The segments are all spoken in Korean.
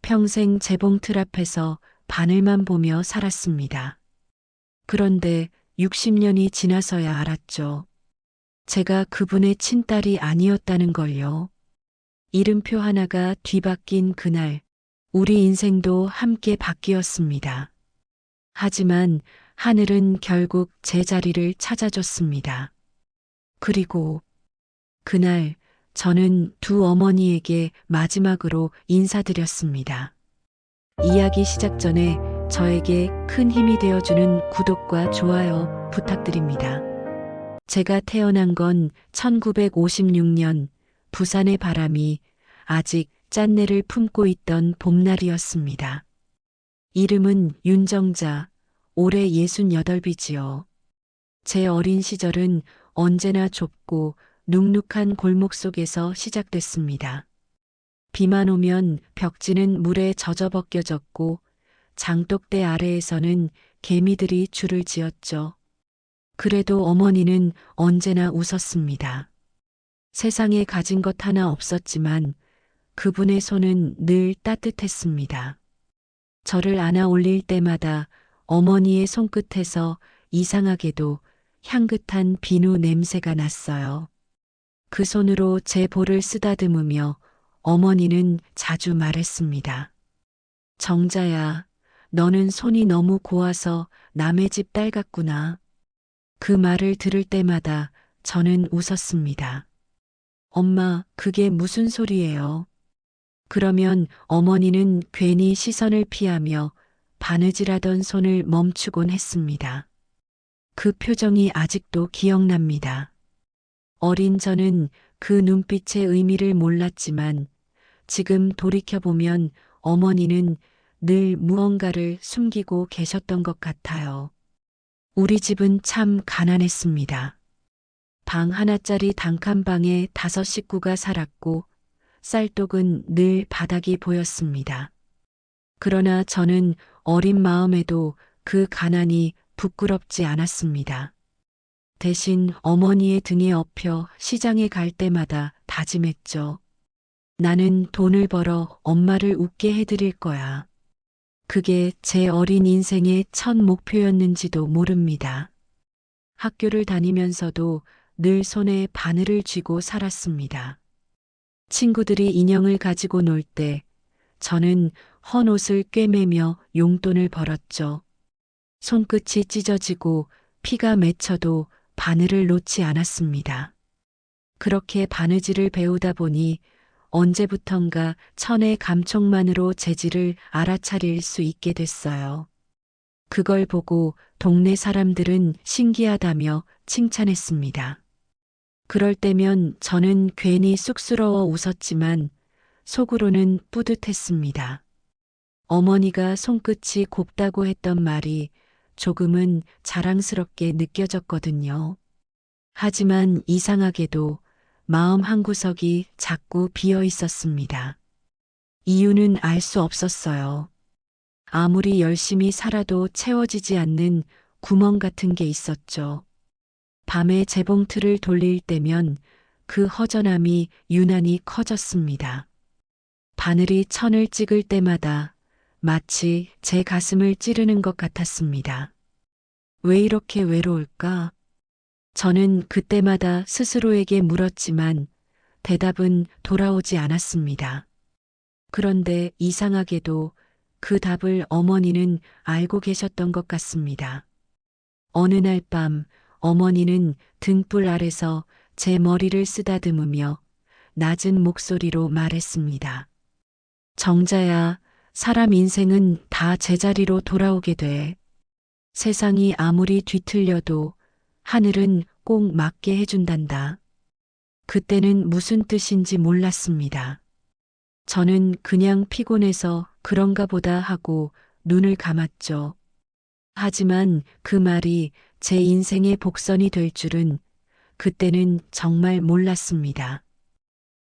평생 재봉틀 앞에서 바늘만 보며 살았습니다. 그런데 60년이 지나서야 알았죠. 제가 그분의 친딸이 아니었다는 걸요. 이름표 하나가 뒤바뀐 그날, 우리 인생도 함께 바뀌었습니다. 하지만 하늘은 결국 제 자리를 찾아줬습니다. 그리고 그날 저는 두 어머니에게 마지막으로 인사드렸습니다. 이야기 시작 전에 저에게 큰 힘이 되어주는 구독과 좋아요 부탁드립니다. 제가 태어난 건 1956년 부산의 바람이 아직 짠내를 품고 있던 봄날이었습니다. 이름은 윤정자, 올해 68이지요. 제 어린 시절은 언제나 좁고 눅눅한 골목 속에서 시작됐습니다. 비만 오면 벽지는 물에 젖어 벗겨졌고 장독대 아래에서는 개미들이 줄을 지었죠. 그래도 어머니는 언제나 웃었습니다. 세상에 가진 것 하나 없었지만 그분의 손은 늘 따뜻했습니다. 저를 안아 올릴 때마다 어머니의 손끝에서 이상하게도 향긋한 비누 냄새가 났어요. 그 손으로 제 볼을 쓰다듬으며 어머니는 자주 말했습니다. 정자야, 너는 손이 너무 고와서 남의 집 딸 같구나. 그 말을 들을 때마다 저는 웃었습니다. 엄마, 그게 무슨 소리예요? 그러면 어머니는 괜히 시선을 피하며 바느질하던 손을 멈추곤 했습니다. 그 표정이 아직도 기억납니다. 어린 저는 그 눈빛의 의미를 몰랐지만 지금 돌이켜보면 어머니는 늘 무언가를 숨기고 계셨던 것 같아요. 우리 집은 참 가난했습니다. 방 하나짜리 단칸방에 5식구가 살았고 쌀독은 늘 바닥이 보였습니다. 그러나 저는 어린 마음에도 그 가난이 부끄럽지 않았습니다. 대신 어머니의 등에 업혀 시장에 갈 때마다 다짐했죠. 나는 돈을 벌어 엄마를 웃게 해드릴 거야. 그게 제 어린 인생의 첫 목표였는지도 모릅니다. 학교를 다니면서도 늘 손에 바늘을 쥐고 살았습니다. 친구들이 인형을 가지고 놀 때 저는 헌 옷을 꿰매며 용돈을 벌었죠. 손끝이 찢어지고 피가 맺혀도 바늘을 놓지 않았습니다. 그렇게 바느질을 배우다 보니 언제부턴가 천의 감촉만으로 재질을 알아차릴 수 있게 됐어요. 그걸 보고 동네 사람들은 신기하다며 칭찬했습니다. 그럴 때면 저는 괜히 쑥스러워 웃었지만 속으로는 뿌듯했습니다. 어머니가 손끝이 곱다고 했던 말이 조금은 자랑스럽게 느껴졌거든요. 하지만 이상하게도 마음 한구석이 자꾸 비어 있었습니다. 이유는 알 수 없었어요. 아무리 열심히 살아도 채워지지 않는 구멍 같은 게 있었죠. 밤에 재봉틀을 돌릴 때면 그 허전함이 유난히 커졌습니다. 바늘이 천을 찍을 때마다 마치 제 가슴을 찌르는 것 같았습니다. 왜 이렇게 외로울까? 저는 그때마다 스스로에게 물었지만 대답은 돌아오지 않았습니다. 그런데 이상하게도 그 답을 어머니는 알고 계셨던 것 같습니다. 어느 날 밤 어머니는 등불 아래서 제 머리를 쓰다듬으며 낮은 목소리로 말했습니다. 정자야, 사람 인생은 다 제자리로 돌아오게 돼. 세상이 아무리 뒤틀려도 하늘은 꼭 맞게 해준단다. 그때는 무슨 뜻인지 몰랐습니다. 저는 그냥 피곤해서 그런가 보다 하고 눈을 감았죠. 하지만 그 말이 제 인생의 복선이 될 줄은 그때는 정말 몰랐습니다.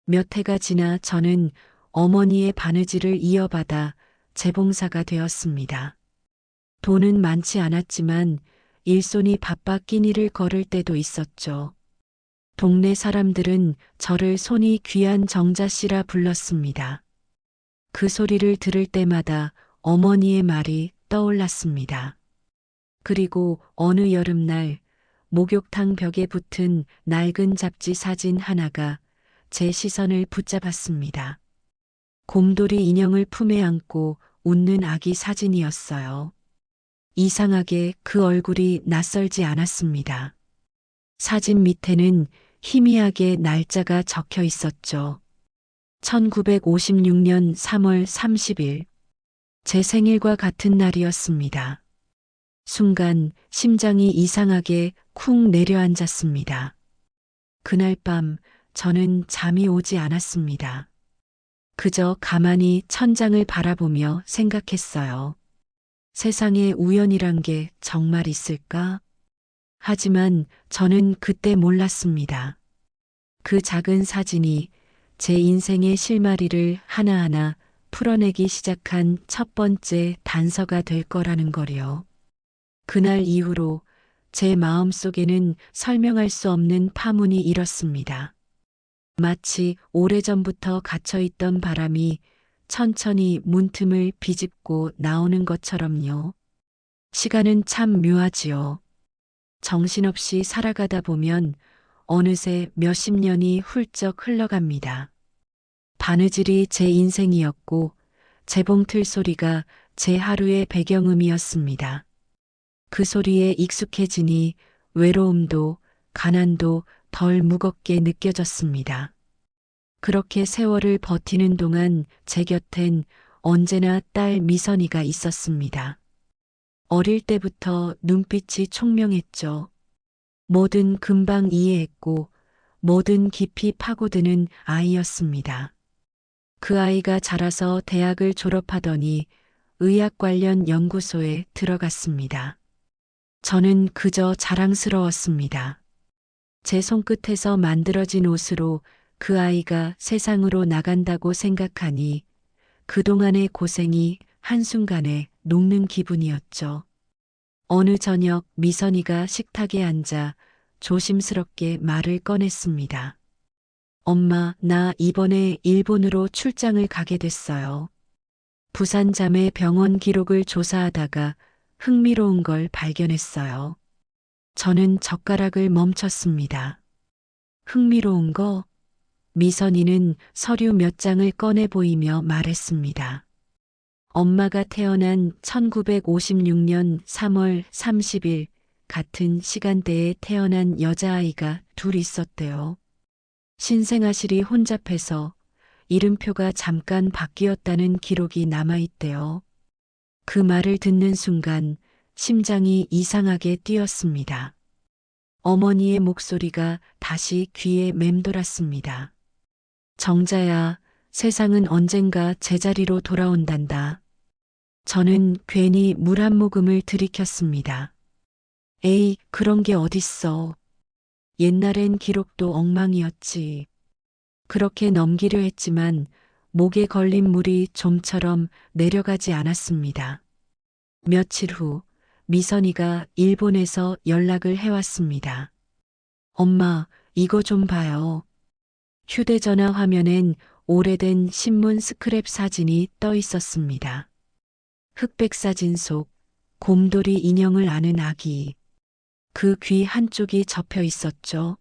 몇 해가 지나 저는 어머니의 바느질을 이어받아 재봉사가 되었습니다. 돈은 많지 않았지만 일손이 바빠 끼니를 걸을 때도 있었죠. 동네 사람들은 저를 손이 귀한 정자씨라 불렀습니다. 그 소리를 들을 때마다 어머니의 말이 떠올랐습니다. 그리고 어느 여름날 목욕탕 벽에 붙은 낡은 잡지 사진 하나가 제 시선을 붙잡았습니다. 곰돌이 인형을 품에 안고 웃는 아기 사진이었어요. 이상하게 그 얼굴이 낯설지 않았습니다. 사진 밑에는 희미하게 날짜가 적혀 있었죠. 1956년 3월 30일. 제 생일과 같은 날이었습니다. 순간 심장이 이상하게 쿵 내려앉았습니다. 그날 밤 저는 잠이 오지 않았습니다. 그저 가만히 천장을 바라보며 생각했어요. 세상에 우연이란 게 정말 있을까? 하지만 저는 그때 몰랐습니다. 그 작은 사진이 제 인생의 실마리를 하나하나 풀어내기 시작한 첫 번째 단서가 될 거라는 거요. 그날 이후로 제 마음속에는 설명할 수 없는 파문이 일었습니다. 마치 오래전부터 갇혀있던 바람이 천천히 문틈을 비집고 나오는 것처럼요. 시간은 참 묘하지요. 정신없이 살아가다 보면 어느새 몇십 년이 훌쩍 흘러갑니다. 바느질이 제 인생이었고 재봉틀 소리가 제 하루의 배경음이었습니다. 그 소리에 익숙해지니 외로움도 가난도 덜 무겁게 느껴졌습니다. 그렇게 세월을 버티는 동안 제 곁엔 언제나 딸 미선이가 있었습니다. 어릴 때부터 눈빛이 총명했죠. 뭐든 금방 이해했고 뭐든 깊이 파고드는 아이였습니다. 그 아이가 자라서 대학을 졸업하더니 의학 관련 연구소에 들어갔습니다. 저는 그저 자랑스러웠습니다. 제 손끝에서 만들어진 옷으로 그 아이가 세상으로 나간다고 생각하니 그동안의 고생이 한순간에 녹는 기분이었죠. 어느 저녁 미선이가 식탁에 앉아 조심스럽게 말을 꺼냈습니다. 엄마, 나 이번에 일본으로 출장을 가게 됐어요. 부산 자매 병원 기록을 조사하다가 흥미로운 걸 발견했어요. 저는 젓가락을 멈췄습니다. 흥미로운 거? 미선이는 서류 몇 장을 꺼내 보이며 말했습니다. 엄마가 태어난 1956년 3월 30일 같은 시간대에 태어난 여자아이가 둘 있었대요. 신생아실이 혼잡해서 이름표가 잠깐 바뀌었다는 기록이 남아있대요. 그 말을 듣는 순간 심장이 이상하게 뛰었습니다. 어머니의 목소리가 다시 귀에 맴돌았습니다. 정자야, 세상은 언젠가 제자리로 돌아온단다. 저는 괜히 물 한 모금을 들이켰습니다. 에이, 그런 게 어딨어. 옛날엔 기록도 엉망이었지. 그렇게 넘기려 했지만 목에 걸린 물이 좀처럼 내려가지 않았습니다. 며칠 후 미선이가 일본에서 연락을 해왔습니다. 엄마, 이거 좀 봐요. 휴대전화 화면엔 오래된 신문 스크랩 사진이 떠 있었습니다. 흑백 사진 속 곰돌이 인형을 안은 아기. 그 귀 한쪽이 접혀 있었죠.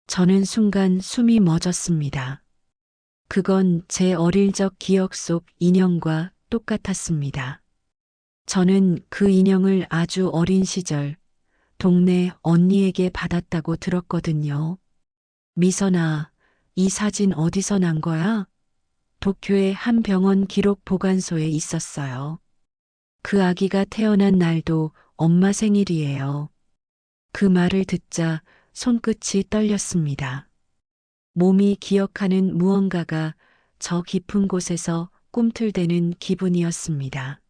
저는 순간 숨이 멎었습니다. 그건 제 어릴 적 기억 속 인형과 똑같았습니다. 저는 그 인형을 아주 어린 시절 동네 언니에게 받았다고 들었거든요. 미선아, 이 사진 어디서 난 거야? 도쿄의 한 병원 기록 보관소에 있었어요. 그 아기가 태어난 날도 엄마 생일이에요. 그 말을 듣자 손끝이 떨렸습니다. 몸이 기억하는 무언가가 저 깊은 곳에서 꿈틀대는 기분이었습니다.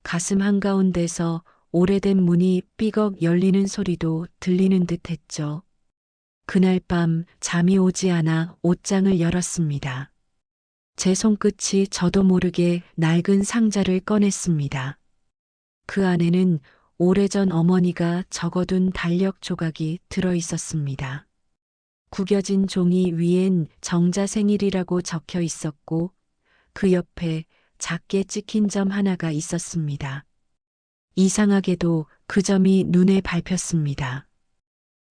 가슴 한가운데서 오래된 문이 삐걱 열리는 소리도 들리는 듯 했죠. 그날 밤 잠이 오지 않아 옷장을 열었습니다. 제 손끝이 저도 모르게 낡은 상자를 꺼냈습니다. 그 안에는 오래전 어머니가 적어둔 달력 조각이 들어 있었습니다. 구겨진 종이 위엔 정자 생일이라고 적혀 있었고 그 옆에 작게 찍힌 점 하나가 있었습니다. 이상하게도 그 점이 눈에 밟혔습니다.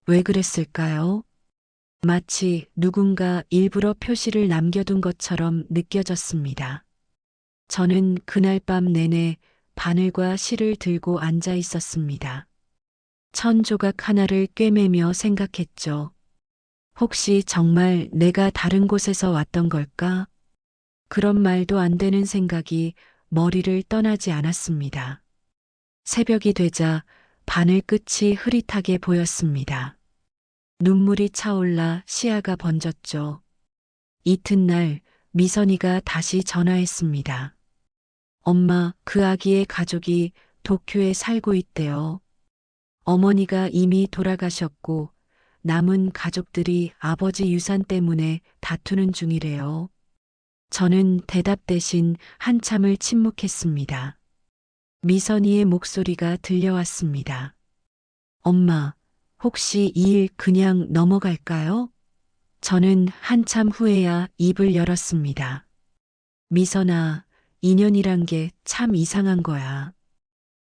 왜 그랬을까요? 마치 누군가 일부러 표시를 남겨둔 것처럼 느껴졌습니다. 저는 그날 밤 내내 바늘과 실을 들고 앉아 있었습니다. 천 조각 하나를 꿰매며 생각했죠. 혹시 정말 내가 다른 곳에서 왔던 걸까? 그런 말도 안 되는 생각이 머리를 떠나지 않았습니다. 새벽이 되자 바늘 끝이 흐릿하게 보였습니다. 눈물이 차올라 시야가 번졌죠. 이튿날 미선이가 다시 전화했습니다. 엄마, 그 아기의 가족이 도쿄에 살고 있대요. 어머니가 이미 돌아가셨고 남은 가족들이 아버지 유산 때문에 다투는 중이래요. 저는 대답 대신 한참을 침묵했습니다. 미선이의 목소리가 들려왔습니다. 엄마, 혹시 이 일 그냥 넘어갈까요? 저는 한참 후에야 입을 열었습니다. 미선아, 인연이란 게 참 이상한 거야.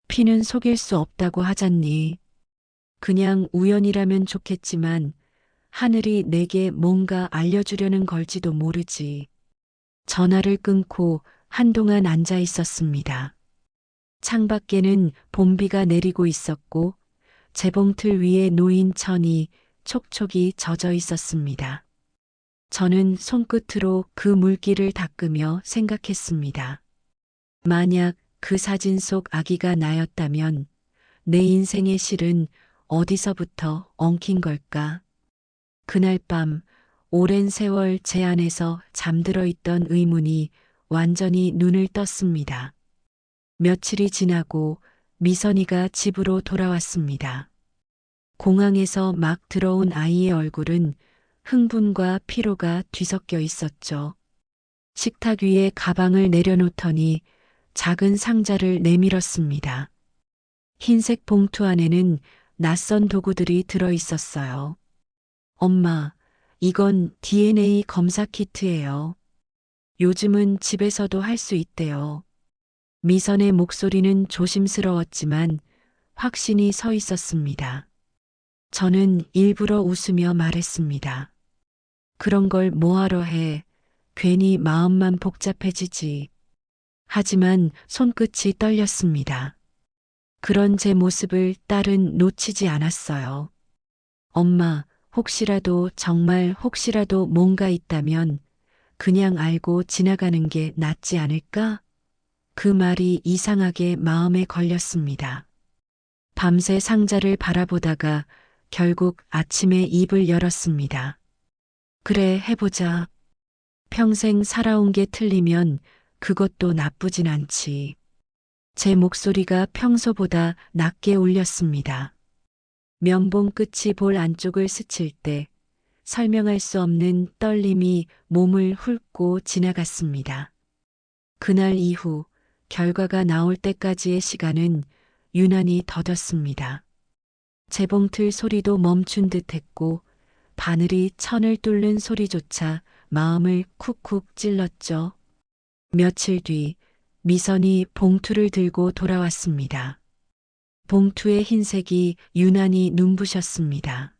피는 속일 수 없다고 하잖니. 그냥 우연이라면 좋겠지만 하늘이 내게 뭔가 알려주려는 걸지도 모르지. 전화를 끊고 한동안 앉아 있었습니다. 창밖에는 봄비가 내리고 있었고 재봉틀 위에 놓인 천이 촉촉이 젖어 있었습니다. 저는 손끝으로 그 물기를 닦으며 생각했습니다. 만약 그 사진 속 아기가 나였다면 내 인생의 실은 어디서부터 엉킨 걸까? 그날 밤 오랜 세월 제 안에서 잠들어 있던 의문이 완전히 눈을 떴습니다. 며칠이 지나고 미선이가 집으로 돌아왔습니다. 공항에서 막 들어온 아이의 얼굴은 흥분과 피로가 뒤섞여 있었죠. 식탁 위에 가방을 내려놓더니 작은 상자를 내밀었습니다. 흰색 봉투 안에는 낯선 도구들이 들어 있었어요. 엄마, 이건 DNA 검사 키트예요. 요즘은 집에서도 할 수 있대요. 미선의 목소리는 조심스러웠지만 확신이 서 있었습니다. 저는 일부러 웃으며 말했습니다. 그런 걸 뭐하러 해. 괜히 마음만 복잡해지지. 하지만 손끝이 떨렸습니다. 그런 제 모습을 딸은 놓치지 않았어요. 엄마, 혹시라도 정말 혹시라도 뭔가 있다면 그냥 알고 지나가는 게 낫지 않을까? 그 말이 이상하게 마음에 걸렸습니다. 밤새 상자를 바라보다가 결국 아침에 입을 열었습니다. 그래, 해보자. 평생 살아온 게 틀리면 그것도 나쁘진 않지. 제 목소리가 평소보다 낮게 울렸습니다. 면봉 끝이 볼 안쪽을 스칠 때 설명할 수 없는 떨림이 몸을 훑고 지나갔습니다. 그날 이후 결과가 나올 때까지의 시간은 유난히 더뎠습니다. 재봉틀 소리도 멈춘 듯 했고 바늘이 천을 뚫는 소리조차 마음을 쿡쿡 찔렀죠. 며칠 뒤 미선이 봉투를 들고 돌아왔습니다. 봉투의 흰색이 유난히 눈부셨습니다.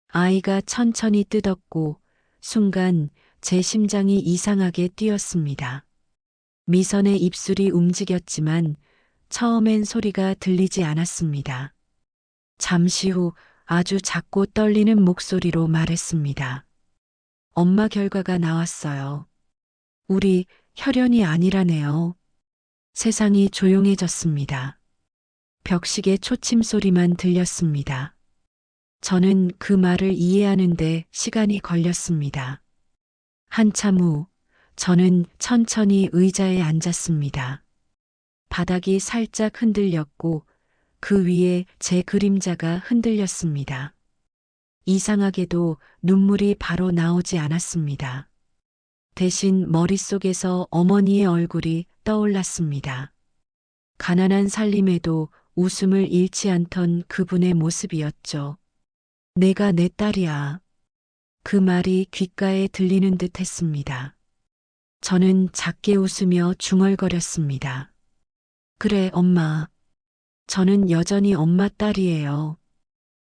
아이가 천천히 뜯었고 순간 제 심장이 이상하게 뛰었습니다. 미선의 입술이 움직였지만 처음엔 소리가 들리지 않았습니다. 잠시 후 아주 작고 떨리는 목소리로 말했습니다. 엄마, 결과가 나왔어요. 우리 혈연이 아니라네요. 세상이 조용해졌습니다. 벽식의 초침 소리만 들렸습니다. 저는 그 말을 이해하는데 시간이 걸렸습니다. 한참 후 저는 천천히 의자에 앉았습니다. 바닥이 살짝 흔들렸고 그 위에 제 그림자가 흔들렸습니다. 이상하게도 눈물이 바로 나오지 않았습니다. 대신 머릿속에서 어머니의 얼굴이 떠올랐습니다. 가난한 살림에도 웃음을 잃지 않던 그분의 모습이었죠. 내가 내 딸이야. 그 말이 귓가에 들리는 듯 했습니다. 저는 작게 웃으며 중얼거렸습니다. 그래, 엄마. 저는 여전히 엄마 딸이에요.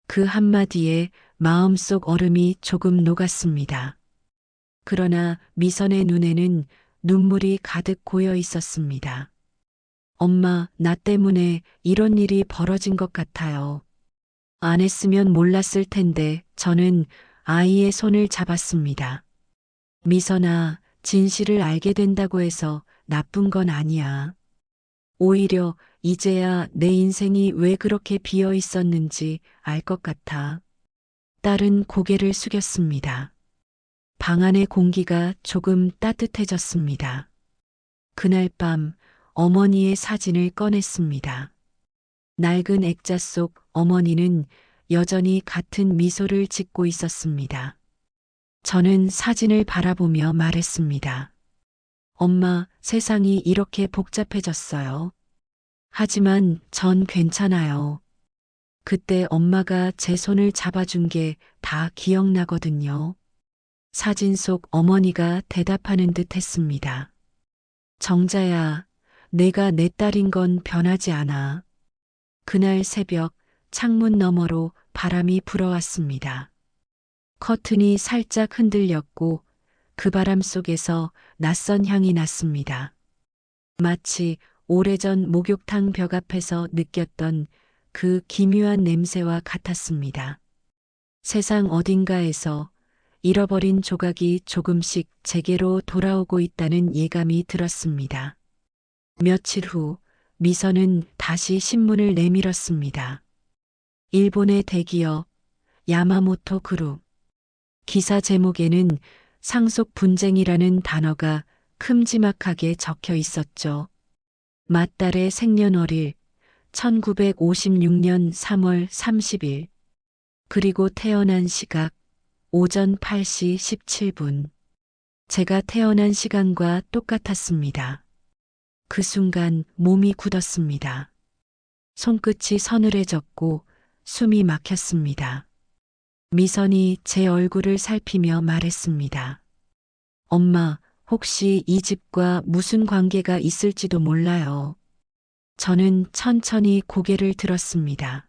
그 한마디에 마음속 얼음이 조금 녹았습니다. 그러나 미선의 눈에는 눈물이 가득 고여 있었습니다. 엄마, 나 때문에 이런 일이 벌어진 것 같아요. 안 했으면 몰랐을 텐데 저는 아이의 손을 잡았습니다. 미선아, 진실을 알게 된다고 해서 나쁜 건 아니야. 오히려 이제야 내 인생이 왜 그렇게 비어 있었는지 알 것 같아. 딸은 고개를 숙였습니다. 방 안의 공기가 조금 따뜻해졌습니다. 그날 밤 어머니의 사진을 꺼냈습니다. 낡은 액자 속 어머니는 여전히 같은 미소를 짓고 있었습니다. 저는 사진을 바라보며 말했습니다. 엄마, 세상이 이렇게 복잡해졌어요. 하지만 전 괜찮아요. 그때 엄마가 제 손을 잡아준 게 다 기억나거든요. 사진 속 어머니가 대답하는 듯 했습니다. 정자야, 내가 내 딸인 건 변하지 않아. 그날 새벽 창문 너머로 바람이 불어왔습니다. 커튼이 살짝 흔들렸고 그 바람 속에서 낯선 향이 났습니다. 마치 오래전 목욕탕 벽 앞에서 느꼈던 그 기묘한 냄새와 같았습니다. 세상 어딘가에서 잃어버린 조각이 조금씩 제게로 돌아오고 있다는 예감이 들었습니다. 며칠 후 미선은 다시 신문을 내밀었습니다. 일본의 대기업 야마모토 그룹. 기사 제목에는 상속 분쟁이라는 단어가 큼지막하게 적혀 있었죠. 맏딸의 생년월일 1956년 3월 30일. 그리고 태어난 시각 오전 8시 17분. 제가 태어난 시간과 똑같았습니다. 그 순간 몸이 굳었습니다. 손끝이 서늘해졌고 숨이 막혔습니다. 미선이 제 얼굴을 살피며 말했습니다. 엄마, 혹시 이 집과 무슨 관계가 있을지도 몰라요. 저는 천천히 고개를 들었습니다.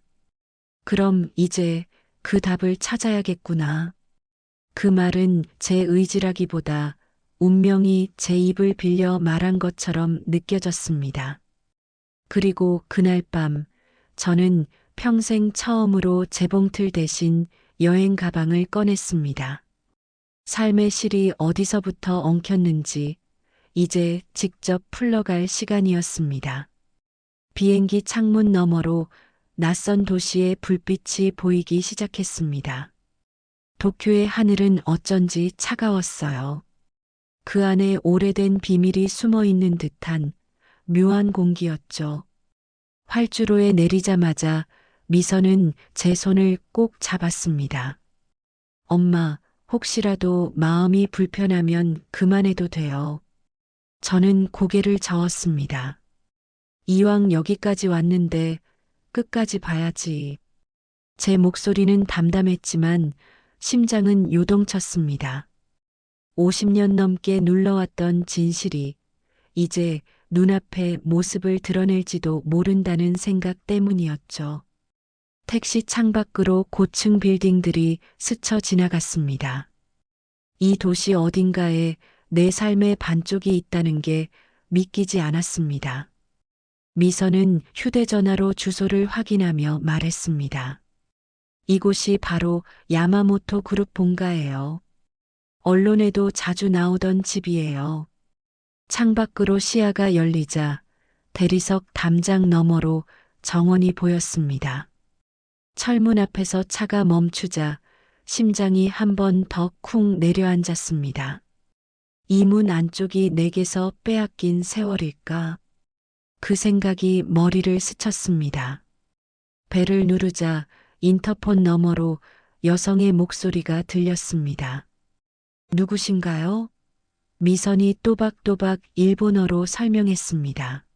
그럼 이제 그 답을 찾아야겠구나. 그 말은 제 의지라기보다 운명이 제 입을 빌려 말한 것처럼 느껴졌습니다. 그리고 그날 밤 저는 평생 처음으로 재봉틀 대신 여행 가방을 꺼냈습니다. 삶의 실이 어디서부터 엉켰는지 이제 직접 풀러갈 시간이었습니다. 비행기 창문 너머로 낯선 도시의 불빛이 보이기 시작했습니다. 도쿄의 하늘은 어쩐지 차가웠어요. 그 안에 오래된 비밀이 숨어 있는 듯한 묘한 공기였죠. 활주로에 내리자마자 미선은 제 손을 꼭 잡았습니다. 엄마, 혹시라도 마음이 불편하면 그만해도 돼요. 저는 고개를 저었습니다. 이왕 여기까지 왔는데 끝까지 봐야지. 제 목소리는 담담했지만 심장은 요동쳤습니다. 50년 넘게 눌러왔던 진실이 이제 눈앞에 모습을 드러낼지도 모른다는 생각 때문이었죠. 택시 창밖으로 고층 빌딩들이 스쳐 지나갔습니다. 이 도시 어딘가에 내 삶의 반쪽이 있다는 게 믿기지 않았습니다. 미선은 휴대전화로 주소를 확인하며 말했습니다. 이곳이 바로 야마모토 그룹 본가예요. 언론에도 자주 나오던 집이에요. 창밖으로 시야가 열리자 대리석 담장 너머로 정원이 보였습니다. 철문 앞에서 차가 멈추자 심장이 한 번 더 쿵 내려앉았습니다. 이 문 안쪽이 내게서 빼앗긴 세월일까? 그 생각이 머리를 스쳤습니다. 벨을 누르자 인터폰 너머로 여성의 목소리가 들렸습니다. 누구신가요? 미선이 또박또박 일본어로 설명했습니다.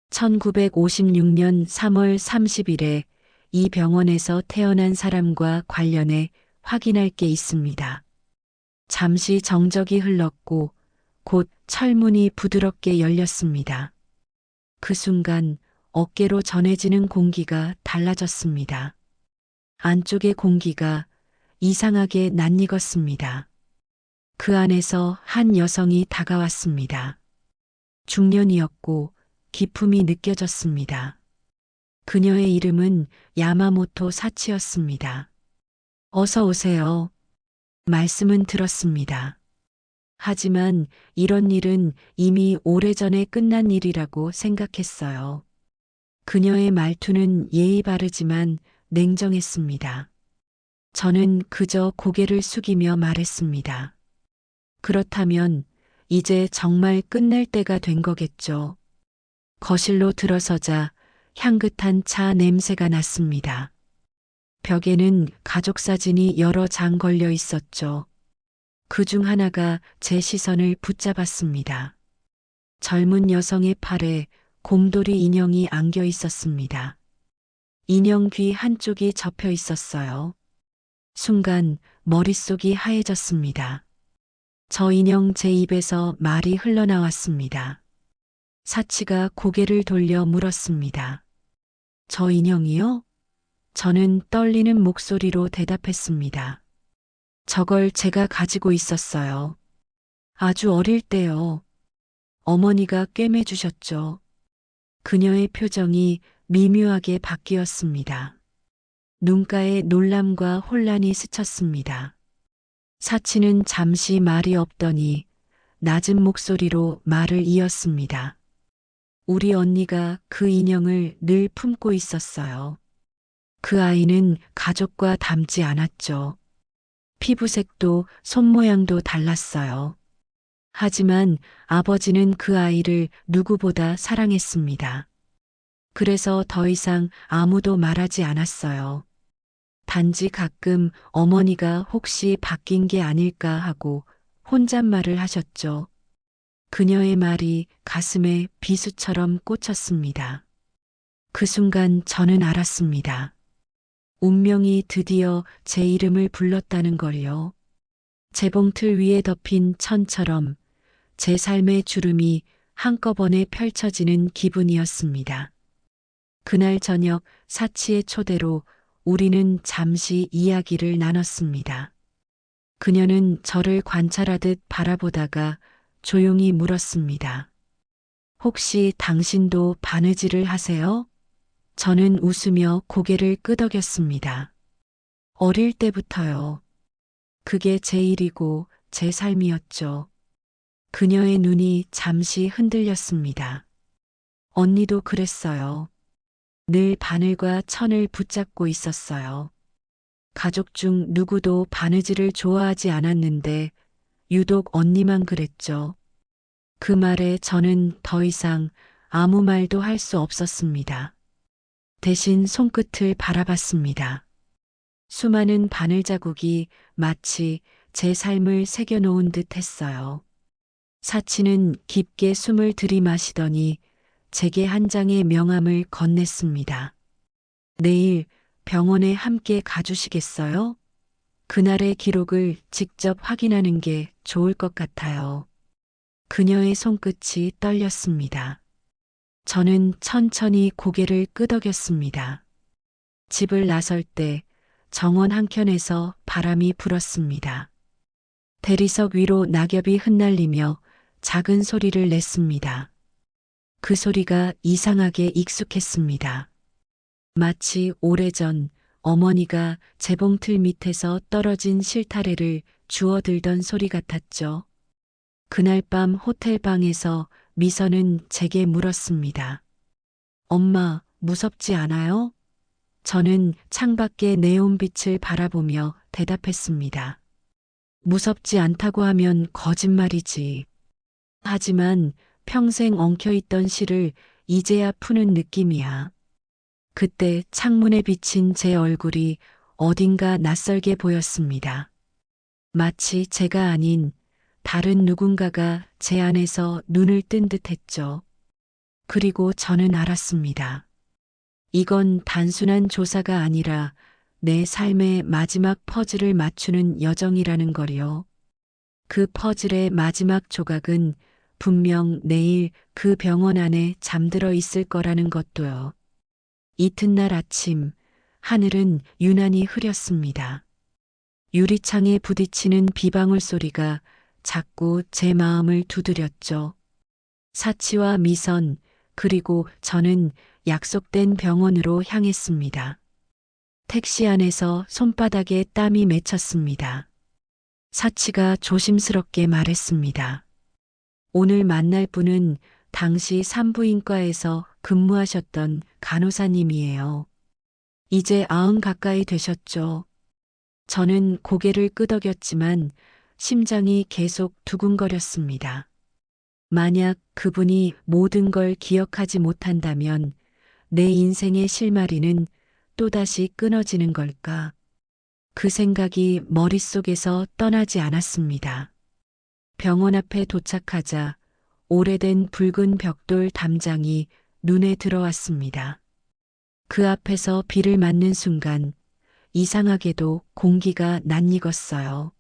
1956년 3월 30일에 이 병원에서 태어난 사람과 관련해 확인할 게 있습니다. 잠시 정적이 흘렀고 곧 철문이 부드럽게 열렸습니다. 그 순간 어깨로 전해지는 공기가 달라졌습니다. 안쪽의 공기가 이상하게 낯익었습니다. 그 안에서 한 여성이 다가왔습니다. 중년이었고 기품이 느껴졌습니다. 그녀의 이름은 야마모토 사치였습니다. 어서 오세요. 말씀은 들었습니다. 하지만 이런 일은 이미 오래전에 끝난 일이라고 생각했어요. 그녀의 말투는 예의 바르지만 냉정했습니다. 저는 그저 고개를 숙이며 말했습니다. 그렇다면 이제 정말 끝낼 때가 된 거겠죠. 거실로 들어서자 향긋한 차 냄새가 났습니다. 벽에는 가족 사진이 여러 장 걸려 있었죠. 그 중 하나가 제 시선을 붙잡았습니다. 젊은 여성의 팔에 곰돌이 인형이 안겨 있었습니다. 인형 귀 한쪽이 접혀 있었어요. 순간 머릿속이 하얘졌습니다. 저 인형 제 입에서 말이 흘러나왔습니다. 사치가 고개를 돌려 물었습니다. 저 인형이요? 저는 떨리는 목소리로 대답했습니다. 저걸 제가 가지고 있었어요. 아주 어릴 때요. 어머니가 꿰매주셨죠. 그녀의 표정이 미묘하게 바뀌었습니다. 눈가에 놀람과 혼란이 스쳤습니다. 사치는 잠시 말이 없더니 낮은 목소리로 말을 이었습니다. 우리 언니가 그 인형을 늘 품고 있었어요. 그 아이는 가족과 닮지 않았죠. 피부색도 손모양도 달랐어요. 하지만 아버지는 그 아이를 누구보다 사랑했습니다. 그래서 더 이상 아무도 말하지 않았어요. 단지 가끔 어머니가 혹시 바뀐 게 아닐까 하고 혼잣말을 하셨죠. 그녀의 말이 가슴에 비수처럼 꽂혔습니다. 그 순간 저는 알았습니다. 운명이 드디어 제 이름을 불렀다는 걸요. 재봉틀 위에 덮인 천처럼 제 삶의 주름이 한꺼번에 펼쳐지는 기분이었습니다. 그날 저녁 사치의 초대로 우리는 잠시 이야기를 나눴습니다. 그녀는 저를 관찰하듯 바라보다가 조용히 물었습니다. 혹시 당신도 바느질을 하세요? 저는 웃으며 고개를 끄덕였습니다. 어릴 때부터요. 그게 제 일이고 제 삶이었죠. 그녀의 눈이 잠시 흔들렸습니다. 언니도 그랬어요. 늘 바늘과 천을 붙잡고 있었어요. 가족 중 누구도 바느질을 좋아하지 않았는데 유독 언니만 그랬죠. 그 말에 저는 더 이상 아무 말도 할 수 없었습니다. 대신 손끝을 바라봤습니다. 수많은 바늘 자국이 마치 제 삶을 새겨놓은 듯 했어요. 사치는 깊게 숨을 들이마시더니 제게 한 장의 명함을 건넸습니다. 내일 병원에 함께 가주시겠어요? 그날의 기록을 직접 확인하는 게 좋을 것 같아요. 그녀의 손끝이 떨렸습니다. 저는 천천히 고개를 끄덕였습니다. 집을 나설 때 정원 한켠에서 바람이 불었습니다. 대리석 위로 낙엽이 흩날리며 작은 소리를 냈습니다. 그 소리가 이상하게 익숙했습니다. 마치 오래전 어머니가 재봉틀 밑에서 떨어진 실타래를 주워들던 소리 같았죠. 그날 밤 호텔 방에서 미선은 제게 물었습니다. 엄마, 무섭지 않아요? 저는 창밖의 네온빛을 바라보며 대답했습니다. 무섭지 않다고 하면 거짓말이지. 하지만 평생 엉켜있던 실을 이제야 푸는 느낌이야. 그때 창문에 비친 제 얼굴이 어딘가 낯설게 보였습니다. 마치 제가 아닌 다른 누군가가 제 안에서 눈을 뜬 듯했죠. 그리고 저는 알았습니다. 이건 단순한 조사가 아니라 내 삶의 마지막 퍼즐을 맞추는 여정이라는 걸요. 그 퍼즐의 마지막 조각은 분명 내일 그 병원 안에 잠들어 있을 거라는 것도요. 이튿날 아침, 하늘은 유난히 흐렸습니다. 유리창에 부딪히는 비방울 소리가 자꾸 제 마음을 두드렸죠. 사치와 미선, 그리고 저는 약속된 병원으로 향했습니다. 택시 안에서 손바닥에 땀이 맺혔습니다. 사치가 조심스럽게 말했습니다. 오늘 만날 분은 당시 산부인과에서 근무하셨던 간호사님이에요. 이제 90 가까이 되셨죠. 저는 고개를 끄덕였지만 심장이 계속 두근거렸습니다. 만약 그분이 모든 걸 기억하지 못한다면 내 인생의 실마리는 또다시 끊어지는 걸까? 그 생각이 머릿속에서 떠나지 않았습니다. 병원 앞에 도착하자 오래된 붉은 벽돌 담장이 눈에 들어왔습니다. 그 앞에서 비를 맞는 순간 이상하게도 공기가 낯익었어요.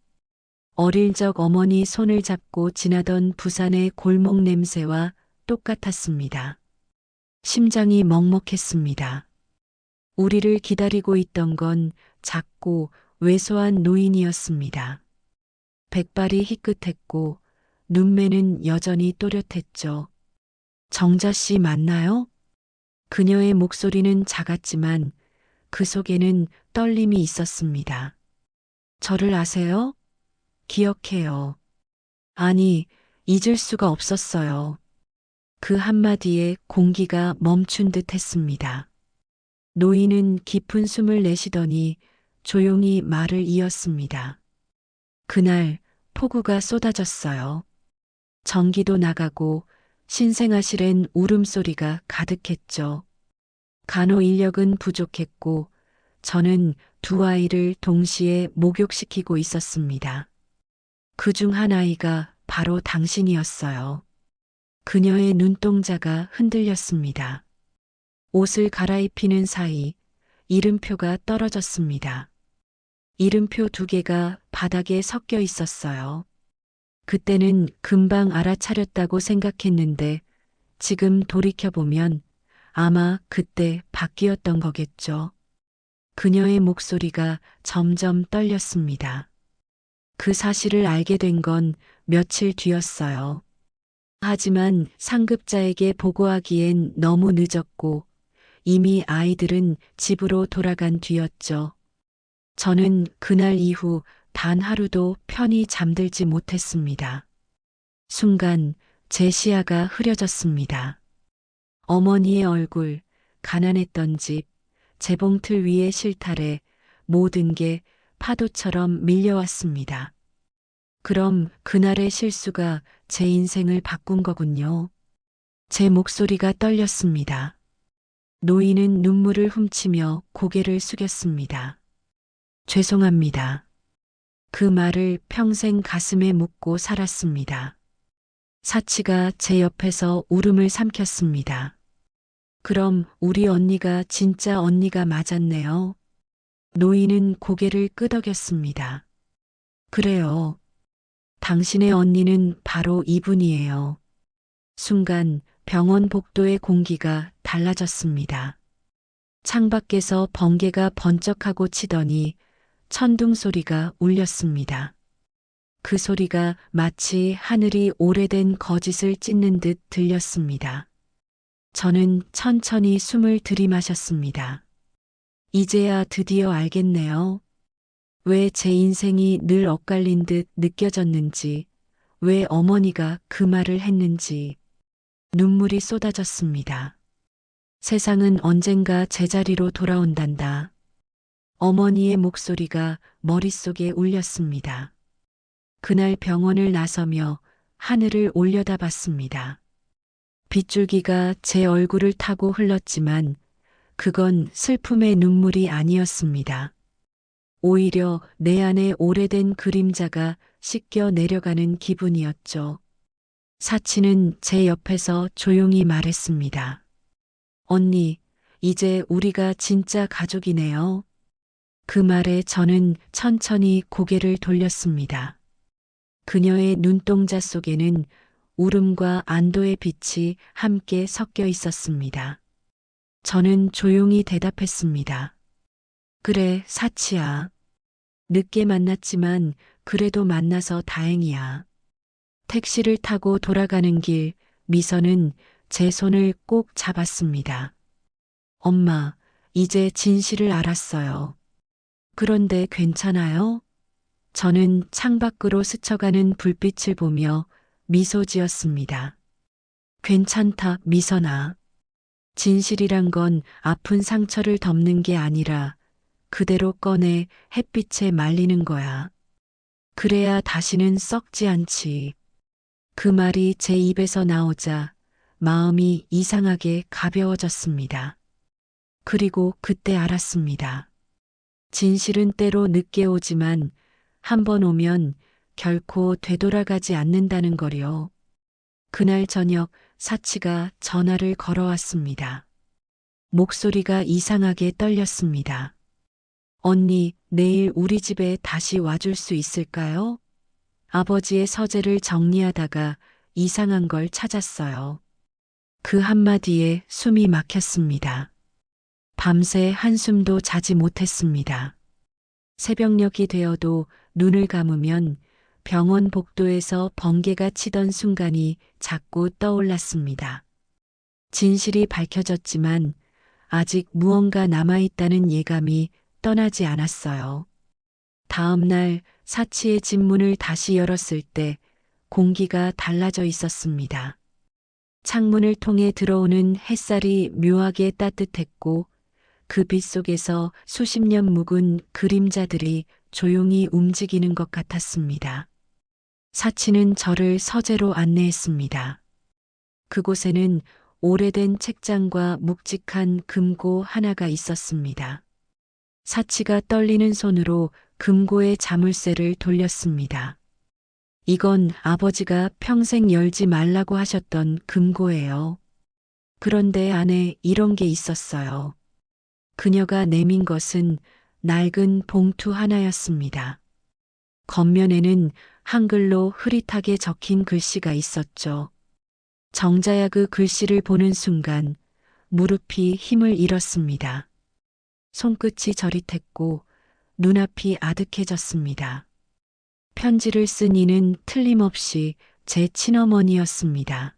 어릴 적 어머니 손을 잡고 지나던 부산의 골목 냄새와 똑같았습니다. 심장이 먹먹했습니다. 우리를 기다리고 있던 건 작고 왜소한 노인이었습니다. 백발이 희끗했고 눈매는 여전히 또렷했죠. 정자 씨 맞나요? 그녀의 목소리는 작았지만 그 속에는 떨림이 있었습니다. 저를 아세요? 기억해요. 아니, 잊을 수가 없었어요. 그 한마디에 공기가 멈춘 듯 했습니다. 노인은 깊은 숨을 내쉬더니 조용히 말을 이었습니다. 그날 폭우가 쏟아졌어요. 전기도 나가고 신생아실엔 울음소리가 가득했죠. 간호 인력은 부족했고 저는 두 아이를 동시에 목욕시키고 있었습니다. 그중 한 아이가 바로 당신이었어요. 그녀의 눈동자가 흔들렸습니다. 옷을 갈아입히는 사이 이름표가 떨어졌습니다. 이름표 2개가 바닥에 섞여 있었어요. 그때는 금방 알아차렸다고 생각했는데 지금 돌이켜보면 아마 그때 바뀌었던 거겠죠. 그녀의 목소리가 점점 떨렸습니다. 그 사실을 알게 된 건 며칠 뒤였어요. 하지만 상급자에게 보고하기엔 너무 늦었고 이미 아이들은 집으로 돌아간 뒤였죠. 저는 그날 이후 단 하루도 편히 잠들지 못했습니다. 순간 제 시야가 흐려졌습니다. 어머니의 얼굴, 가난했던 집, 재봉틀 위의 실타래, 모든 게 파도처럼 밀려왔습니다. 그럼 그날의 실수가 제 인생을 바꾼 거군요. 제 목소리가 떨렸습니다. 노인은 눈물을 훔치며 고개를 숙였습니다. 죄송합니다. 그 말을 평생 가슴에 묻고 살았습니다. 사치가 제 옆에서 울음을 삼켰습니다. 그럼 우리 언니가 진짜 언니가 맞았네요. 노인은 고개를 끄덕였습니다. 그래요. 당신의 언니는 바로 이분이에요. 순간 병원 복도의 공기가 달라졌습니다. 창밖에서 번개가 번쩍하고 치더니 천둥 소리가 울렸습니다. 그 소리가 마치 하늘이 오래된 거짓을 찢는 듯 들렸습니다. 저는 천천히 숨을 들이마셨습니다. 이제야 드디어 알겠네요. 왜 제 인생이 늘 엇갈린 듯 느껴졌는지, 왜 어머니가 그 말을 했는지. 눈물이 쏟아졌습니다. 세상은 언젠가 제자리로 돌아온단다. 어머니의 목소리가 머릿속에 울렸습니다. 그날 병원을 나서며 하늘을 올려다봤습니다. 빗줄기가 제 얼굴을 타고 흘렀지만 그건 슬픔의 눈물이 아니었습니다. 오히려 내 안에 오래된 그림자가 씻겨 내려가는 기분이었죠. 사치는 제 옆에서 조용히 말했습니다. 언니, 이제 우리가 진짜 가족이네요. 그 말에 저는 천천히 고개를 돌렸습니다. 그녀의 눈동자 속에는 울음과 안도의 빛이 함께 섞여 있었습니다. 저는 조용히 대답했습니다. 그래, 사치야. 늦게 만났지만 그래도 만나서 다행이야. 택시를 타고 돌아가는 길, 미선은 제 손을 꼭 잡았습니다. 엄마, 이제 진실을 알았어요. 그런데 괜찮아요? 저는 창밖으로 스쳐가는 불빛을 보며 미소 지었습니다. 괜찮다, 미선아. 진실이란 건 아픈 상처를 덮는 게 아니라 그대로 꺼내 햇빛에 말리는 거야. 그래야 다시는 썩지 않지. 그 말이 제 입에서 나오자 마음이 이상하게 가벼워졌습니다. 그리고 그때 알았습니다. 진실은 때로 늦게 오지만 한 번 오면 결코 되돌아가지 않는다는 거요. 그날 저녁 사치가 전화를 걸어왔습니다. 목소리가 이상하게 떨렸습니다. 언니, 내일 우리 집에 다시 와줄 수 있을까요? 아버지의 서재를 정리하다가 이상한 걸 찾았어요. 그 한마디에 숨이 막혔습니다. 밤새 한숨도 자지 못했습니다. 새벽녘이 되어도 눈을 감으면 병원 복도에서 번개가 치던 순간이 자꾸 떠올랐습니다. 진실이 밝혀졌지만 아직 무언가 남아있다는 예감이 떠나지 않았어요. 다음 날 사치의 집 문을 다시 열었을 때 공기가 달라져 있었습니다. 창문을 통해 들어오는 햇살이 묘하게 따뜻했고 그 빛 속에서 수십 년 묵은 그림자들이 조용히 움직이는 것 같았습니다. 사치는 저를 서재로 안내했습니다. 그곳에는 오래된 책장과 묵직한 금고 하나가 있었습니다. 사치가 떨리는 손으로 금고의 자물쇠를 돌렸습니다. 이건 아버지가 평생 열지 말라고 하셨던 금고예요. 그런데 안에 이런 게 있었어요. 그녀가 내민 것은 낡은 봉투 하나였습니다. 겉면에는 한글로 흐릿하게 적힌 글씨가 있었죠. 정자야 그 글씨를 보는 순간 무릎이 힘을 잃었습니다. 손끝이 저릿했고 눈앞이 아득해졌습니다. 편지를 쓴 이는 틀림없이 제 친어머니였습니다.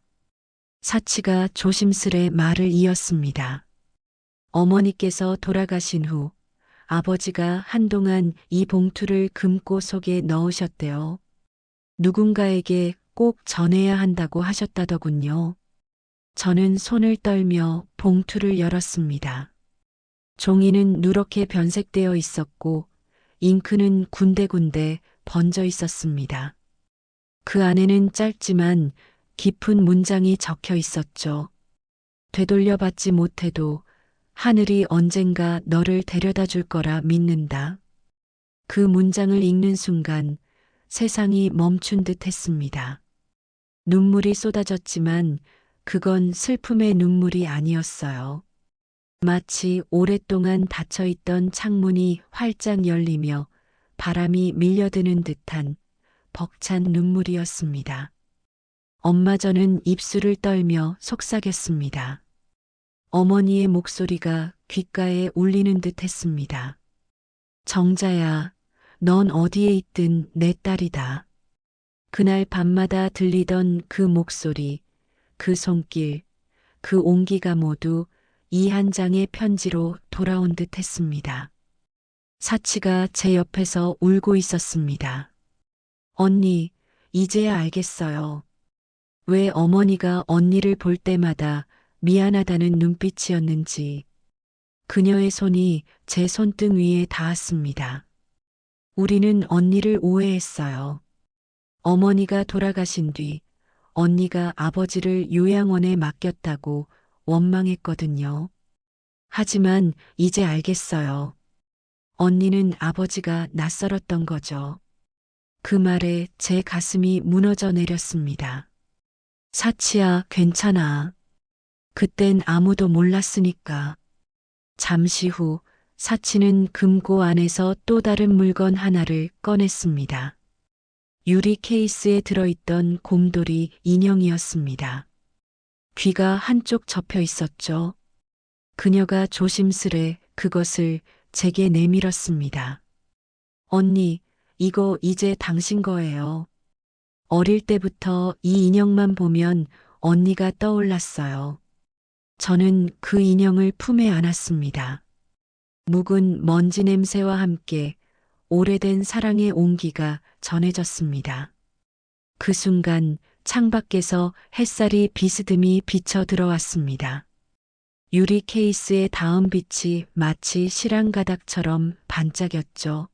사치가 조심스레 말을 이었습니다. 어머니께서 돌아가신 후 아버지가 한동안 이 봉투를 금고 속에 넣으셨대요. 누군가에게 꼭 전해야 한다고 하셨다더군요. 저는 손을 떨며 봉투를 열었습니다. 종이는 누렇게 변색되어 있었고 잉크는 군데군데 번져 있었습니다. 그 안에는 짧지만 깊은 문장이 적혀 있었죠. 되돌려받지 못해도 하늘이 언젠가 너를 데려다 줄 거라 믿는다. 그 문장을 읽는 순간 세상이 멈춘 듯 했습니다. 눈물이 쏟아졌지만 그건 슬픔의 눈물이 아니었어요. 마치 오랫동안 닫혀있던 창문이 활짝 열리며 바람이 밀려드는 듯한 벅찬 눈물이었습니다. 엄마 저는 입술을 떨며 속삭였습니다. 어머니의 목소리가 귓가에 울리는 듯 했습니다. 정자야, 넌 어디에 있든 내 딸이다. 그날 밤마다 들리던 그 목소리, 그 손길, 그 온기가 모두 이 한 장의 편지로 돌아온 듯 했습니다. 사치가 제 옆에서 울고 있었습니다. 언니, 이제야 알겠어요. 왜 어머니가 언니를 볼 때마다 미안하다는 눈빛이었는지. 그녀의 손이 제 손등 위에 닿았습니다. 우리는 언니를 오해했어요. 어머니가 돌아가신 뒤 언니가 아버지를 요양원에 맡겼다고 원망했거든요. 하지만 이제 알겠어요. 언니는 아버지가 낯설었던 거죠. 그 말에 제 가슴이 무너져 내렸습니다. 사치야, 괜찮아. 그땐 아무도 몰랐으니까. 잠시 후 사치는 금고 안에서 또 다른 물건 하나를 꺼냈습니다. 유리 케이스에 들어있던 곰돌이 인형이었습니다. 귀가 한쪽 접혀 있었죠. 그녀가 조심스레 그것을 제게 내밀었습니다. 언니, 이거 이제 당신 거예요. 어릴 때부터 이 인형만 보면 언니가 떠올랐어요. 저는 그 인형을 품에 안았습니다. 묵은 먼지 냄새와 함께 오래된 사랑의 온기가 전해졌습니다. 그 순간 창밖에서 햇살이 비스듬히 비쳐 들어왔습니다. 유리 케이스의 다음 빛이 마치 실황가닥처럼 반짝였죠.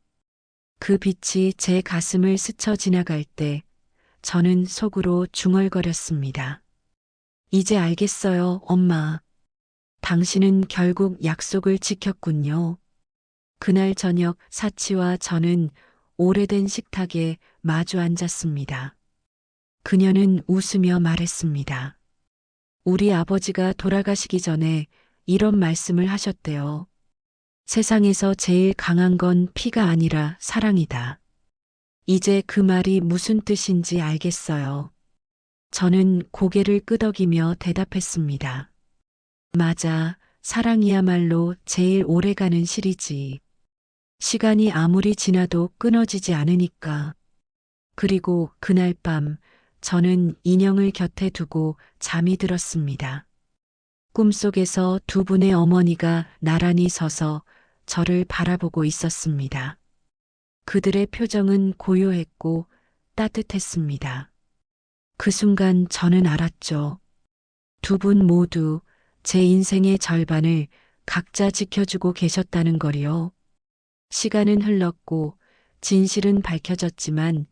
그 빛이 제 가슴을 스쳐 지나갈 때 저는 속으로 중얼거렸습니다. 이제 알겠어요, 엄마. 당신은 결국 약속을 지켰군요. 그날 저녁 사치와 저는 오래된 식탁에 마주 앉았습니다. 그녀는 웃으며 말했습니다. 우리 아버지가 돌아가시기 전에 이런 말씀을 하셨대요. 세상에서 제일 강한 건 피가 아니라 사랑이다. 이제 그 말이 무슨 뜻인지 알겠어요. 저는 고개를 끄덕이며 대답했습니다. 맞아, 사랑이야말로 제일 오래가는 실이지. 시간이 아무리 지나도 끊어지지 않으니까. 그리고 그날 밤 저는 인형을 곁에 두고 잠이 들었습니다. 꿈속에서 두 분의 어머니가 나란히 서서 저를 바라보고 있었습니다. 그들의 표정은 고요했고 따뜻했습니다. 그 순간 저는 알았죠. 두 분 모두 제 인생의 절반을 각자 지켜주고 계셨다는 거리요. 시간은 흘렀고 진실은 밝혀졌지만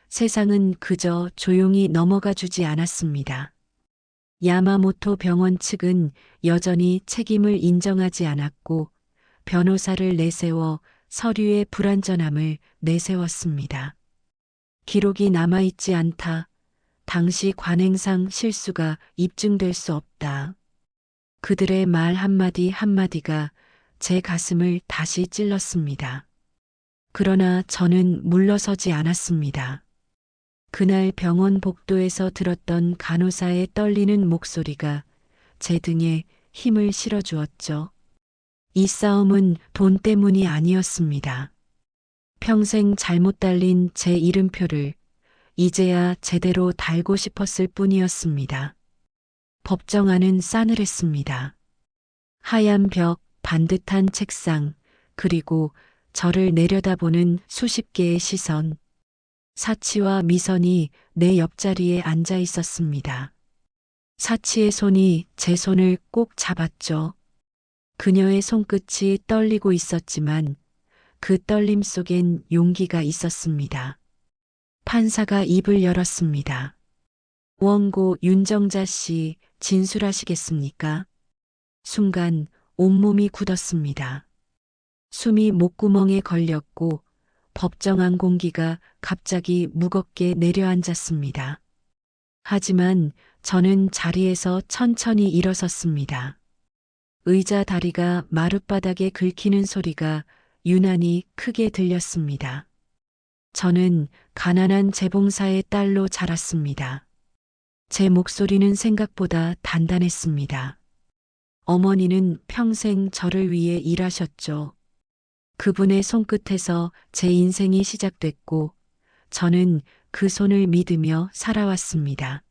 세상은 그저 조용히 넘어가 주지 않았습니다. 야마모토 병원 측은 여전히 책임을 인정하지 않았고 변호사를 내세워 서류의 불완전함을 내세웠습니다. 기록이 남아있지 않다. 당시 관행상 실수가 입증될 수 없다. 그들의 말 한마디 한마디가 제 가슴을 다시 찔렀습니다. 그러나 저는 물러서지 않았습니다. 그날 병원 복도에서 들었던 간호사의 떨리는 목소리가 제 등에 힘을 실어주었죠. 이 싸움은 돈 때문이 아니었습니다. 평생 잘못 달린 제 이름표를 이제야 제대로 달고 싶었을 뿐이었습니다. 법정 안은 싸늘했습니다. 하얀 벽, 반듯한 책상, 그리고 저를 내려다보는 수십 개의 시선. 사치와 미선이 내 옆자리에 앉아 있었습니다. 사치의 손이 제 손을 꼭 잡았죠. 그녀의 손끝이 떨리고 있었지만 그 떨림 속엔 용기가 있었습니다. 판사가 입을 열었습니다. 원고 윤정자 씨 진술하시겠습니까? 순간 온몸이 굳었습니다. 숨이 목구멍에 걸렸고 법정안 공기가 갑자기 무겁게 내려앉았습니다. 하지만 저는 자리에서 천천히 일어섰습니다. 의자 다리가 마룻바닥에 긁히는 소리가 유난히 크게 들렸습니다. 저는 가난한 재봉사의 딸로 자랐습니다. 제 목소리는 생각보다 단단했습니다. 어머니는 평생 저를 위해 일하셨죠. 그분의 손끝에서 제 인생이 시작됐고 저는 그 손을 믿으며 살아왔습니다.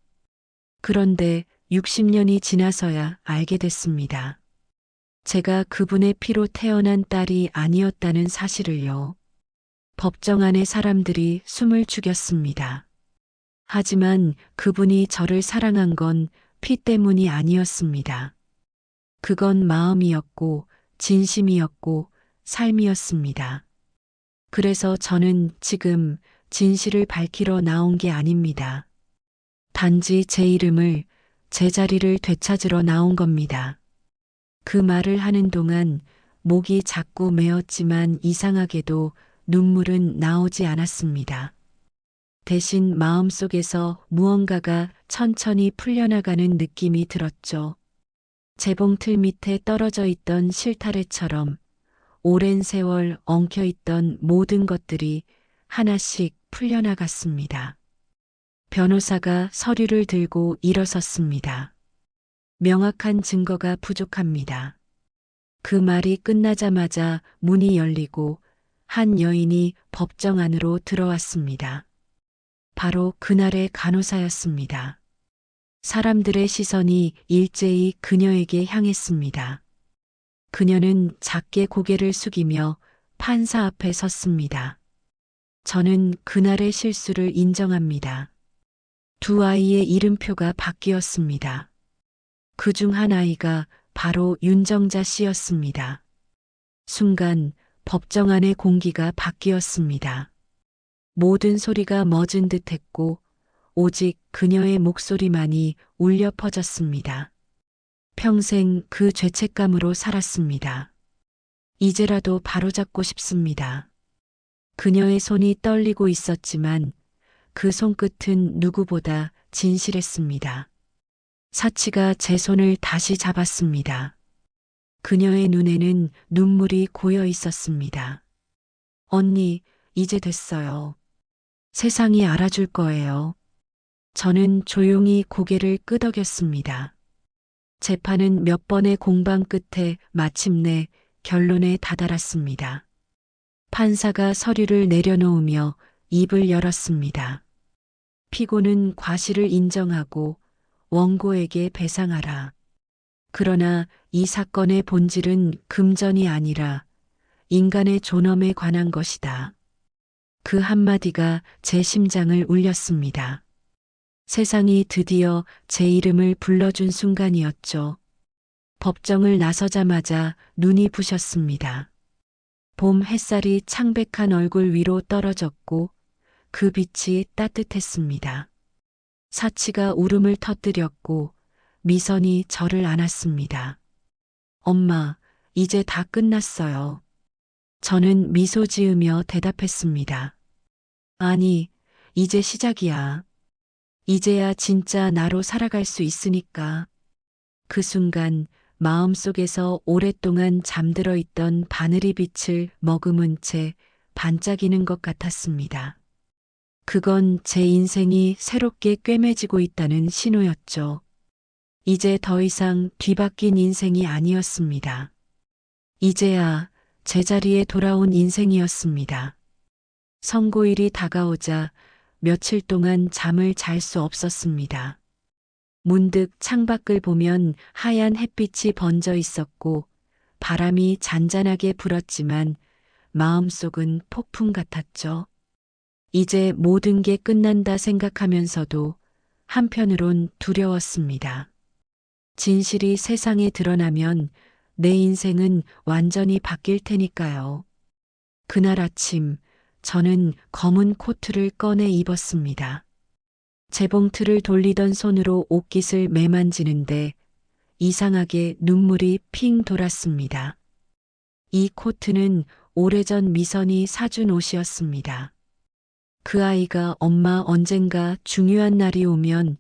그런데 60년이 지나서야 알게 됐습니다. 제가 그분의 피로 태어난 딸이 아니었다는 사실을요. 법정 안의 사람들이 숨을 죽였습니다. 하지만 그분이 저를 사랑한 건 피 때문이 아니었습니다. 그건 마음이었고 진심이었고 삶이었습니다. 그래서 저는 지금 진실을 밝히러 나온 게 아닙니다. 단지 제 이름을, 제 자리를 되찾으러 나온 겁니다. 그 말을 하는 동안 목이 자꾸 메었지만 이상하게도 눈물은 나오지 않았습니다. 대신 마음속에서 무언가가 천천히 풀려나가는 느낌이 들었죠. 재봉틀 밑에 떨어져 있던 실타래처럼 오랜 세월 엉켜있던 모든 것들이 하나씩 풀려나갔습니다. 변호사가 서류를 들고 일어섰습니다. 명확한 증거가 부족합니다. 그 말이 끝나자마자 문이 열리고 한 여인이 법정 안으로 들어왔습니다. 바로 그날의 간호사였습니다. 사람들의 시선이 일제히 그녀에게 향했습니다. 그녀는 작게 고개를 숙이며 판사 앞에 섰습니다. 저는 그날의 실수를 인정합니다. 두 아이의 이름표가 바뀌었습니다. 그중 한 아이가 바로 윤정자 씨였습니다. 순간 법정 안의 공기가 바뀌었습니다. 모든 소리가 멎은 듯했고 오직 그녀의 목소리만이 울려 퍼졌습니다. 평생 그 죄책감으로 살았습니다. 이제라도 바로잡고 싶습니다. 그녀의 손이 떨리고 있었지만 그 손끝은 누구보다 진실했습니다. 사치가 제 손을 다시 잡았습니다. 그녀의 눈에는 눈물이 고여 있었습니다. 언니, 이제 됐어요. 세상이 알아줄 거예요. 저는 조용히 고개를 끄덕였습니다. 재판은 몇 번의 공방 끝에 마침내 결론에 다다랐습니다. 판사가 서류를 내려놓으며 입을 열었습니다. 피고는 과실을 인정하고 원고에게 배상하라. 그러나 이 사건의 본질은 금전이 아니라 인간의 존엄에 관한 것이다. 그 한마디가 제 심장을 울렸습니다. 세상이 드디어 제 이름을 불러준 순간이었죠. 법정을 나서자마자 눈이 부셨습니다. 봄 햇살이 창백한 얼굴 위로 떨어졌고 그 빛이 따뜻했습니다. 사치가 울음을 터뜨렸고 미선이 저를 안았습니다. 엄마, 이제 다 끝났어요. 저는 미소 지으며 대답했습니다. 아니, 이제 시작이야. 이제야 진짜 나로 살아갈 수 있으니까. 그 순간 마음속에서 오랫동안 잠들어 있던 바늘이 빛을 머금은 채 반짝이는 것 같았습니다. 그건 제 인생이 새롭게 꿰매지고 있다는 신호였죠. 이제 더 이상 뒤바뀐 인생이 아니었습니다. 이제야 제자리에 돌아온 인생이었습니다. 선고일이 다가오자 며칠 동안 잠을 잘 수 없었습니다. 문득 창밖을 보면 하얀 햇빛이 번져 있었고 바람이 잔잔하게 불었지만 마음속은 폭풍 같았죠. 이제 모든 게 끝난다 생각하면서도 한편으론 두려웠습니다. 진실이 세상에 드러나면 내 인생은 완전히 바뀔 테니까요. 그날 아침 저는 검은 코트를 꺼내 입었습니다. 재봉틀을 돌리던 손으로 옷깃을 매만지는데 이상하게 눈물이 핑 돌았습니다. 이 코트는 오래전 미선이 사준 옷이었습니다. 그 아이가 엄마 언젠가 중요한 날이 오면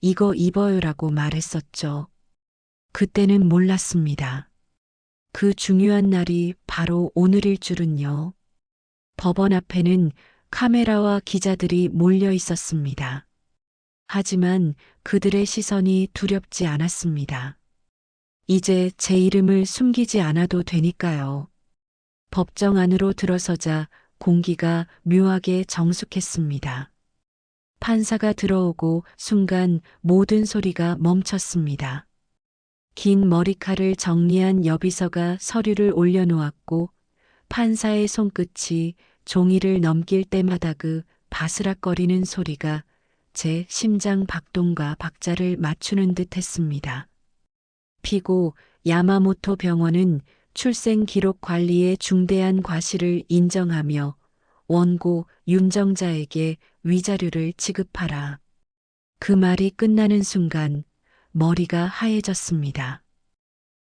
이거 입어요라고 말했었죠. 그때는 몰랐습니다. 그 중요한 날이 바로 오늘일 줄은요. 법원 앞에는 카메라와 기자들이 몰려 있었습니다. 하지만 그들의 시선이 두렵지 않았습니다. 이제 제 이름을 숨기지 않아도 되니까요. 법정 안으로 들어서자 공기가 묘하게 정숙했습니다. 판사가 들어오고 순간 모든 소리가 멈췄습니다. 긴 머리칼을 정리한 여비서가 서류를 올려놓았고 판사의 손끝이 종이를 넘길 때마다 그 바스락거리는 소리가 제 심장 박동과 박자를 맞추는 듯 했습니다. 피고 야마모토 병원은 출생 기록 관리의 중대한 과실을 인정하며 원고 윤정자에게 위자료를 지급하라. 그 말이 끝나는 순간 머리가 하얘졌습니다.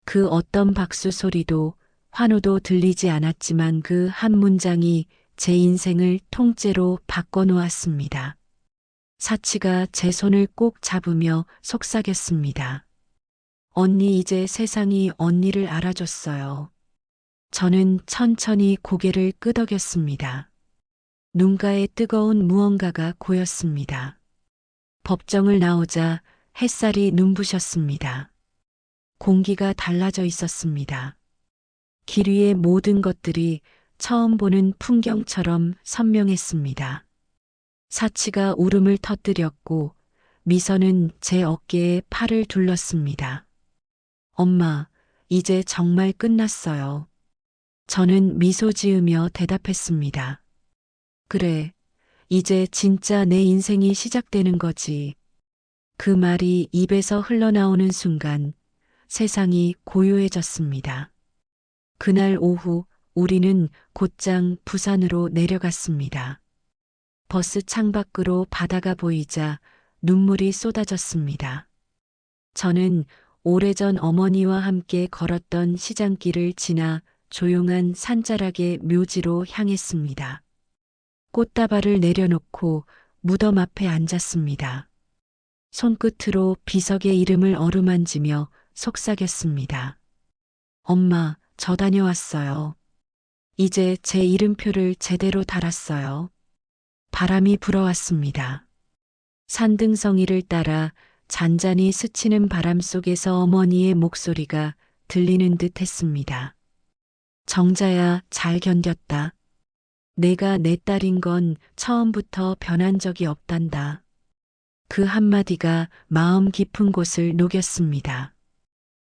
그 어떤 박수 소리도 환호도 들리지 않았지만 그 한 문장이 제 인생을 통째로 바꿔놓았습니다. 사치가 제 손을 꼭 잡으며 속삭였습니다. 언니, 이제 세상이 언니를 알아줬어요. 저는 천천히 고개를 끄덕였습니다. 눈가에 뜨거운 무언가가 고였습니다. 법정을 나오자 햇살이 눈부셨습니다. 공기가 달라져 있었습니다. 길 위의 모든 것들이 처음 보는 풍경처럼 선명했습니다. 사치가 울음을 터뜨렸고 미선은 제 어깨에 팔을 둘렀습니다. 엄마, 이제 정말 끝났어요. 저는 미소 지으며 대답했습니다. 그래, 이제 진짜 내 인생이 시작되는 거지. 그 말이 입에서 흘러나오는 순간 세상이 고요해졌습니다. 그날 오후 우리는 곧장 부산으로 내려갔습니다. 버스 창밖으로 바다가 보이자 눈물이 쏟아졌습니다. 저는 오래전 어머니와 함께 걸었던 시장길을 지나 조용한 산자락의 묘지로 향했습니다. 꽃다발을 내려놓고 무덤 앞에 앉았습니다. 손끝으로 비석의 이름을 어루만지며 속삭였습니다. 엄마, 저 다녀왔어요. 이제 제 이름표를 제대로 달았어요. 바람이 불어왔습니다. 산등성이를 따라 잔잔히 스치는 바람 속에서 어머니의 목소리가 들리는 듯 했습니다. 정자야, 잘 견뎠다. 내가 내 딸인 건 처음부터 변한 적이 없단다. 그 한마디가 마음 깊은 곳을 녹였습니다.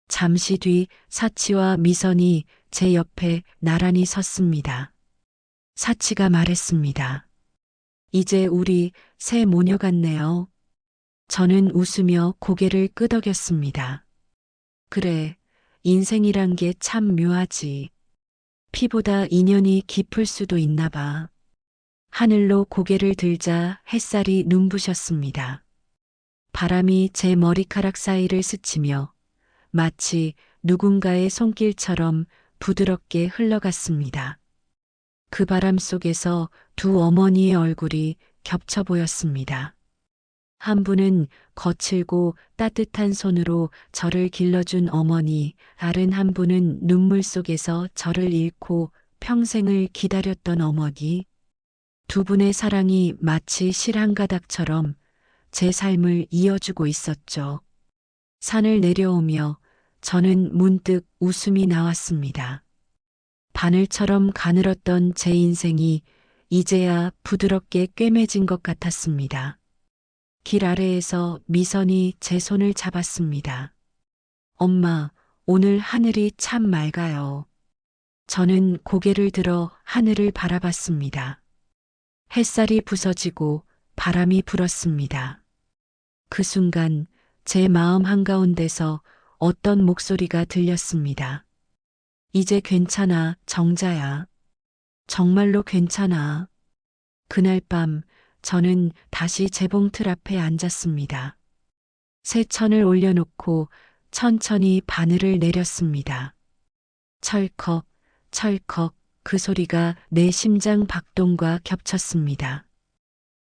잠시 뒤 사치와 미선이 제 옆에 나란히 섰습니다. 사치가 말했습니다. 이제 우리 새 모녀 같네요. 저는 웃으며 고개를 끄덕였습니다. 그래, 인생이란 게 참 묘하지. 피보다 인연이 깊을 수도 있나 봐. 하늘로 고개를 들자 햇살이 눈부셨습니다. 바람이 제 머리카락 사이를 스치며 마치 누군가의 손길처럼 부드럽게 흘러갔습니다. 그 바람 속에서 두 어머니의 얼굴이 겹쳐 보였습니다. 한 분은 거칠고 따뜻한 손으로 저를 길러준 어머니, 다른 한 분은 눈물 속에서 저를 잃고 평생을 기다렸던 어머니. 두 분의 사랑이 마치 실 한 가닥처럼 제 삶을 이어주고 있었죠. 산을 내려오며 저는 문득 웃음이 나왔습니다. 바늘처럼 가늘었던 제 인생이 이제야 부드럽게 꿰매진 것 같았습니다. 길 아래에서 미선이 제 손을 잡았습니다. 엄마, 오늘 하늘이 참 맑아요. 저는 고개를 들어 하늘을 바라봤습니다. 햇살이 부서지고 바람이 불었습니다. 그 순간 제 마음 한가운데서 어떤 목소리가 들렸습니다. 이제 괜찮아, 정자야. 정말로 괜찮아. 그날 밤 저는 다시 재봉틀 앞에 앉았습니다. 새 천을 올려놓고 천천히 바늘을 내렸습니다. 철컥, 철컥 그 소리가 내 심장 박동과 겹쳤습니다.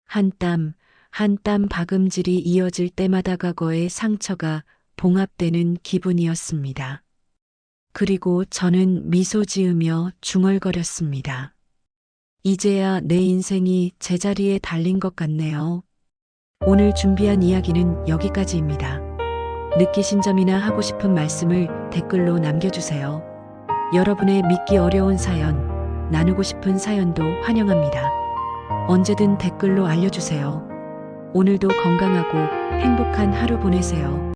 한 땀, 한 땀 박음질이 이어질 때마다 과거의 상처가 봉합되는 기분이었습니다. 그리고 저는 미소 지으며 중얼거렸습니다. 이제야 내 인생이 제자리에 달린 것 같네요. 오늘 준비한 이야기는 여기까지입니다. 느끼신 점이나 하고 싶은 말씀을 댓글로 남겨주세요. 여러분의 믿기 어려운 사연, 나누고 싶은 사연도 환영합니다. 언제든 댓글로 알려주세요. 오늘도 건강하고 행복한 하루 보내세요.